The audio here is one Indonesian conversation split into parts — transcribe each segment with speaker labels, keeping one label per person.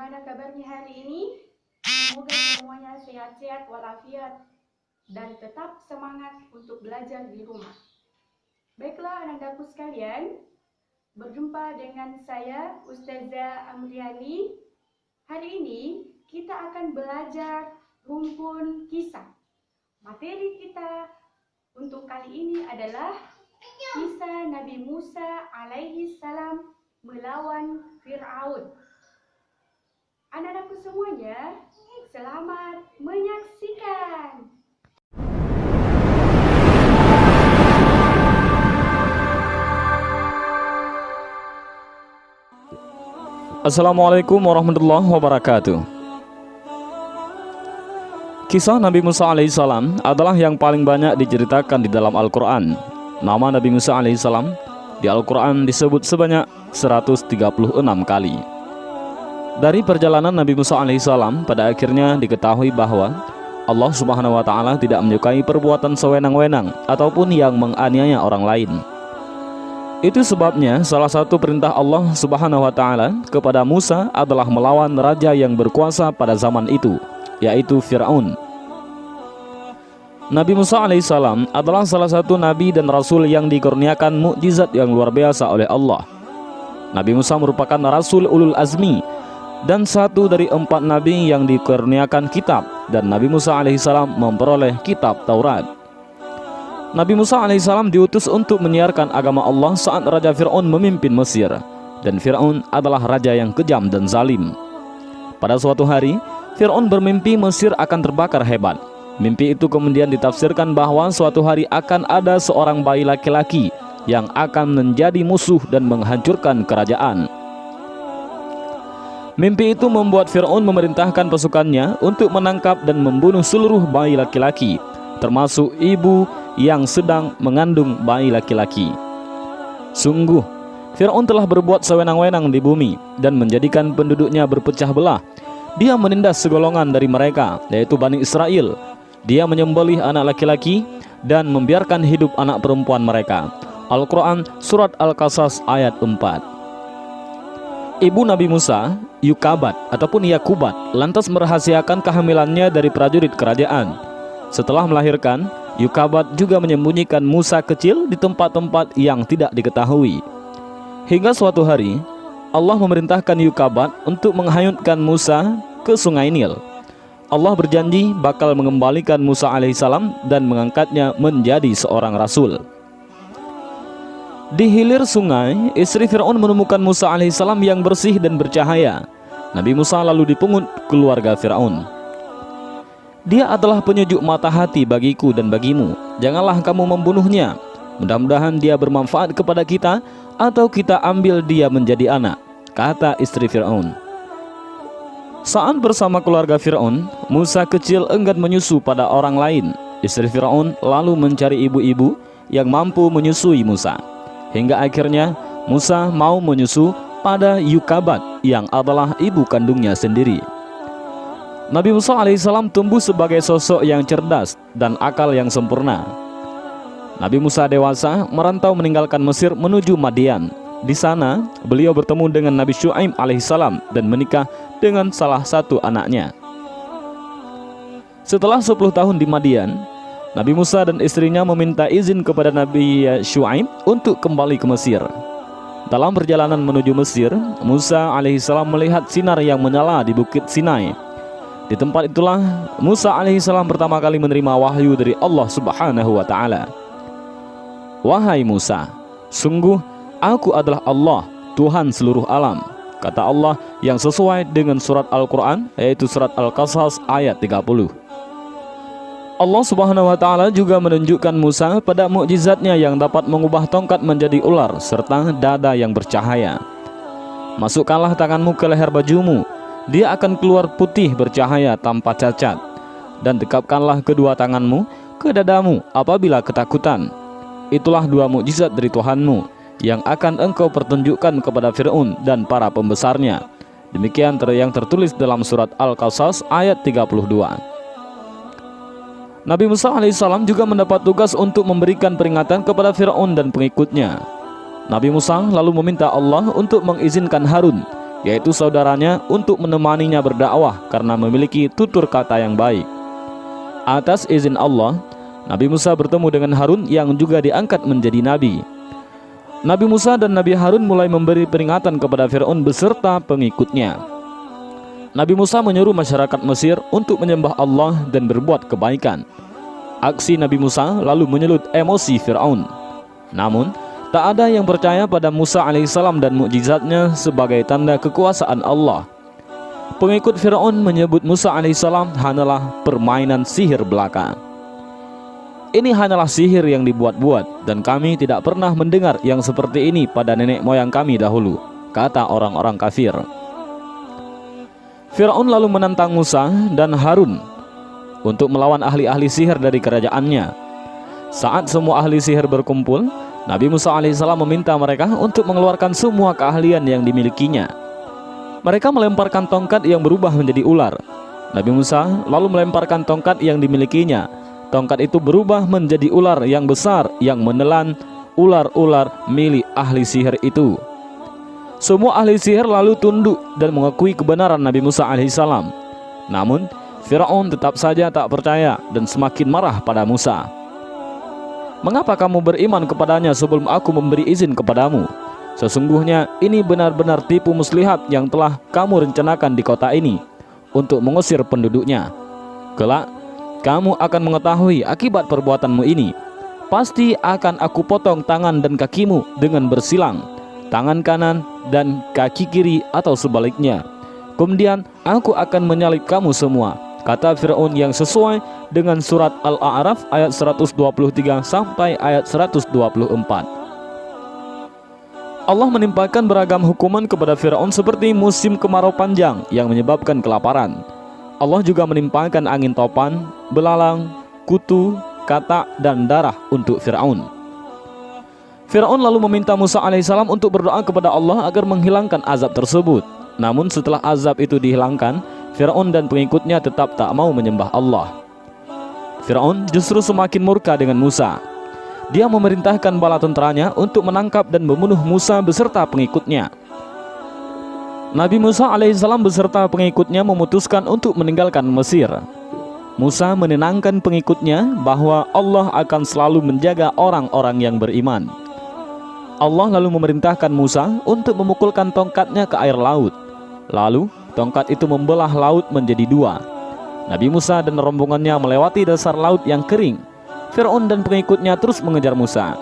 Speaker 1: Bagaimana kabarnya hari ini? Semoga semuanya sehat-sehat walafiat dan tetap semangat untuk belajar di rumah. Baiklah anak-anakku sekalian, berjumpa dengan saya Ustazah Amriani. Hari ini kita akan belajar rumpun kisah. Materi kita untuk kali ini adalah kisah Nabi Musa alaihi salam melawan Fir'aun. Anak-anakku semuanya, selamat menyaksikan.
Speaker 2: Assalamualaikum warahmatullahi wabarakatuh. Kisah Nabi Musa alaihissalam adalah yang paling banyak diceritakan di dalam Al-Quran. Nama Nabi Musa alaihissalam di Al-Quran disebut sebanyak 136 kali. Dari perjalanan Nabi Musa alaihissalam, pada akhirnya diketahui bahwa Allah subhanahu wa ta'ala tidak menyukai perbuatan sewenang-wenang ataupun yang menganiaya orang lain. Itu sebabnya salah satu perintah Allah subhanahu wa ta'ala kepada Musa adalah melawan raja yang berkuasa pada zaman itu, yaitu Fir'aun. Nabi Musa alaihissalam adalah salah satu nabi dan rasul yang dikurniakan mukjizat yang luar biasa oleh Allah. Nabi Musa merupakan rasul ulul azmi dan satu dari 4 nabi yang dikurniakan kitab, dan Nabi Musa alaihissalam memperoleh kitab Taurat. Nabi Musa alaihissalam diutus untuk menyiarkan agama Allah saat Raja Fir'aun memimpin Mesir, dan Fir'aun adalah raja yang kejam dan zalim. Pada suatu hari, Fir'aun bermimpi Mesir akan terbakar hebat. Mimpi itu kemudian ditafsirkan bahwa suatu hari akan ada seorang bayi laki-laki yang akan menjadi musuh dan menghancurkan kerajaan. Mimpi itu membuat Fir'aun memerintahkan pasukannya untuk menangkap dan membunuh seluruh bayi laki-laki, termasuk ibu yang sedang mengandung bayi laki-laki. Sungguh, Fir'aun telah berbuat sewenang-wenang di bumi dan menjadikan penduduknya berpecah belah. Dia menindas segolongan dari mereka, yaitu Bani Israel. Dia menyembelih anak laki-laki dan membiarkan hidup anak perempuan mereka. Al-Quran Surat Al-Qasas ayat 4. Ibu Nabi Musa, Yukabat ataupun Yakubat, lantas merahasiakan kehamilannya dari prajurit kerajaan. Setelah melahirkan, Yukabat juga menyembunyikan Musa kecil di tempat-tempat yang tidak diketahui. Hingga suatu hari, Allah memerintahkan Yukabat untuk menghanyutkan Musa ke sungai Nil. Allah berjanji bakal mengembalikan Musa alaihissalam dan mengangkatnya menjadi seorang rasul. Di hilir sungai, istri Fir'aun menemukan Musa alaihissalam yang bersih dan bercahaya. Nabi Musa lalu dipungut keluarga Fir'aun. Dia adalah penyujuk mata hati bagiku dan bagimu. Janganlah kamu membunuhnya. Mudah-mudahan dia bermanfaat kepada kita, atau kita ambil dia menjadi anak, kata istri Fir'aun. Saat bersama keluarga Fir'aun, Musa kecil enggan menyusu pada orang lain. Istri Fir'aun lalu mencari ibu-ibu yang mampu menyusui Musa. Hingga akhirnya Musa mau menyusu pada Yukabat yang adalah ibu kandungnya sendiri. Nabi Musa alaihissalam tumbuh sebagai sosok yang cerdas dan akal yang sempurna. Nabi Musa dewasa merantau meninggalkan Mesir menuju Madian. Di sana beliau bertemu dengan Nabi Syu'aib alaihissalam dan menikah dengan salah satu anaknya. Setelah 10 tahun di Madian, Nabi Musa dan istrinya meminta izin kepada Nabi Syu'aib untuk kembali ke Mesir. Dalam perjalanan menuju Mesir, Musa alaihissalam melihat sinar yang menyala di Bukit Sinai. Di tempat itulah Musa alaihissalam pertama kali menerima wahyu dari Allah subhanahu wa ta'ala. Wahai Musa, sungguh aku adalah Allah, Tuhan seluruh alam, kata Allah yang sesuai dengan surat Al-Quran, yaitu surat Al-Qasas ayat 30. Allah subhanahu wa ta'ala juga menunjukkan Musa pada mukjizatnya yang dapat mengubah tongkat menjadi ular serta dada yang bercahaya. Masukkanlah tanganmu ke leher bajumu, dia akan keluar putih bercahaya tanpa cacat. Dan dekapkanlah kedua tanganmu ke dadamu apabila ketakutan. Itulah 2 mukjizat dari Tuhanmu yang akan engkau pertunjukkan kepada Fir'aun dan para pembesarnya. Demikian yang tertulis dalam surat Al-Qasas ayat 32. Nabi Musa alaihissalam juga mendapat tugas untuk memberikan peringatan kepada Fir'aun dan pengikutnya. Nabi Musa lalu meminta Allah untuk mengizinkan Harun yaitu saudaranya, untuk menemaninya berdakwah karena memiliki tutur kata yang baik. Atas izin Allah, Nabi Musa bertemu dengan Harun yang juga diangkat menjadi nabi. Nabi Musa dan Nabi Harun mulai memberi peringatan kepada Fir'aun beserta pengikutnya. Nabi Musa menyuruh masyarakat Mesir untuk menyembah Allah dan berbuat kebaikan. Aksi Nabi Musa lalu menyulut emosi Fir'aun. Namun, tak ada yang percaya pada Musa alaihissalam dan mukjizatnya sebagai tanda kekuasaan Allah. Pengikut Fir'aun menyebut Musa alaihissalam hanyalah permainan sihir belaka. Ini hanyalah sihir yang dibuat-buat, dan kami tidak pernah mendengar yang seperti ini pada nenek moyang kami dahulu, kata orang-orang kafir. Fir'aun lalu menantang Musa dan Harun untuk melawan ahli-ahli sihir dari kerajaannya. Saat semua ahli sihir berkumpul, Nabi Musa alaihissalam meminta mereka untuk mengeluarkan semua keahlian yang dimilikinya. Mereka melemparkan tongkat yang berubah menjadi ular. Nabi Musa lalu melemparkan tongkat yang dimilikinya. Tongkat itu berubah menjadi ular yang besar yang menelan ular-ular milik ahli sihir itu. Semua ahli sihir lalu tunduk dan mengakui kebenaran Nabi Musa alaihissalam. Namun, Fir'aun tetap saja tak percaya dan semakin marah pada Musa. Mengapa kamu beriman kepadanya sebelum aku memberi izin kepadamu? Sesungguhnya ini benar-benar tipu muslihat yang telah kamu rencanakan di kota ini untuk mengusir penduduknya. Kelak, kamu akan mengetahui akibat perbuatanmu ini. Pasti akan aku potong tangan dan kakimu dengan bersilang, tangan kanan dan kaki kiri atau sebaliknya. Kemudian aku akan menyalib kamu semua, kata Fir'aun yang sesuai dengan surat Al-A'raf ayat 123 sampai ayat 124. Allah menimpakan beragam hukuman kepada Fir'aun seperti musim kemarau panjang yang menyebabkan kelaparan. Allah juga menimpakan angin topan, belalang, kutu, katak, dan darah untuk Fir'aun. Fir'aun lalu meminta Musa alaihissalam untuk berdoa kepada Allah agar menghilangkan azab tersebut. Namun setelah azab itu dihilangkan, Fir'aun dan pengikutnya tetap tak mau menyembah Allah. Fir'aun justru semakin murka dengan Musa. Dia memerintahkan bala tentaranya untuk menangkap dan membunuh Musa beserta pengikutnya. Nabi Musa alaihissalam beserta pengikutnya memutuskan untuk meninggalkan Mesir. Musa menenangkan pengikutnya bahwa Allah akan selalu menjaga orang-orang yang beriman. Allah lalu memerintahkan Musa untuk memukulkan tongkatnya ke air laut. Lalu tongkat itu membelah laut menjadi dua. Nabi Musa dan rombongannya melewati dasar laut yang kering. Fir'aun dan pengikutnya terus mengejar Musa.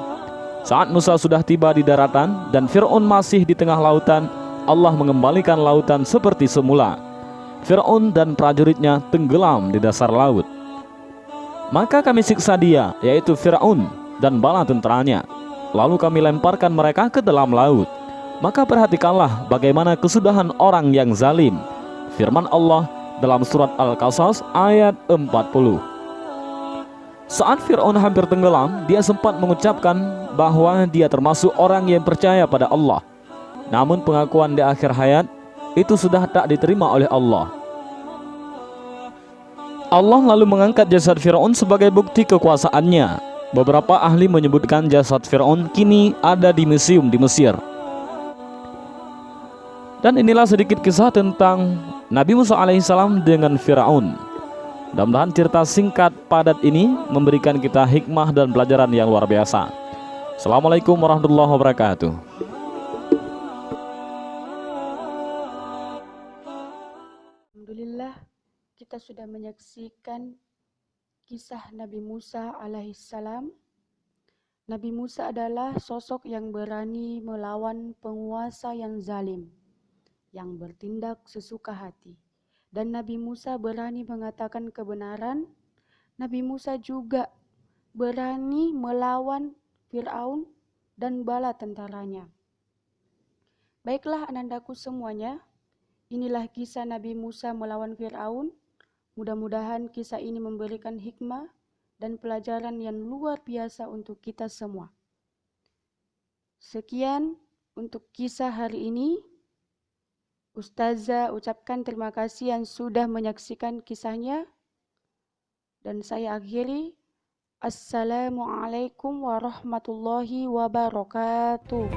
Speaker 2: Saat Musa sudah tiba di daratan dan Fir'aun masih di tengah lautan, Allah mengembalikan lautan seperti semula. Fir'aun dan prajuritnya tenggelam di dasar laut. Maka kami siksa dia, yaitu Fir'aun dan bala tentaranya. Lalu kami lemparkan mereka ke dalam laut. Maka perhatikanlah bagaimana kesudahan orang yang zalim. Firman Allah dalam surat Al-Qasas ayat 40. Saat Fir'aun hampir tenggelam, dia sempat mengucapkan bahwa dia termasuk orang yang percaya pada Allah. Namun pengakuan di akhir hayat itu sudah tak diterima oleh Allah. Allah lalu mengangkat jasad Fir'aun sebagai bukti kekuasaannya. Beberapa ahli menyebutkan jasad Fir'aun kini ada di museum di Mesir. Dan inilah sedikit kisah tentang Nabi Musa alaihissalam dengan Fir'aun. Mudah-mudahan cerita singkat padat ini memberikan kita hikmah dan pelajaran yang luar biasa. Assalamualaikum warahmatullahi wabarakatuh.
Speaker 1: Alhamdulillah, kita sudah menyaksikan kisah Nabi Musa alaihissalam. Nabi Musa adalah sosok yang berani melawan penguasa yang zalim, yang bertindak sesuka hati. Dan Nabi Musa berani mengatakan kebenaran. Nabi Musa juga berani melawan Fir'aun dan bala tentaranya. Baiklah anandaku semuanya, inilah kisah Nabi Musa melawan Fir'aun. Mudah-mudahan kisah ini memberikan hikmah dan pelajaran yang luar biasa untuk kita semua. Sekian untuk kisah hari ini. Ustazah ucapkan terima kasih yang sudah menyaksikan kisahnya. Dan saya akhiri. Assalamualaikum warahmatullahi wabarakatuh.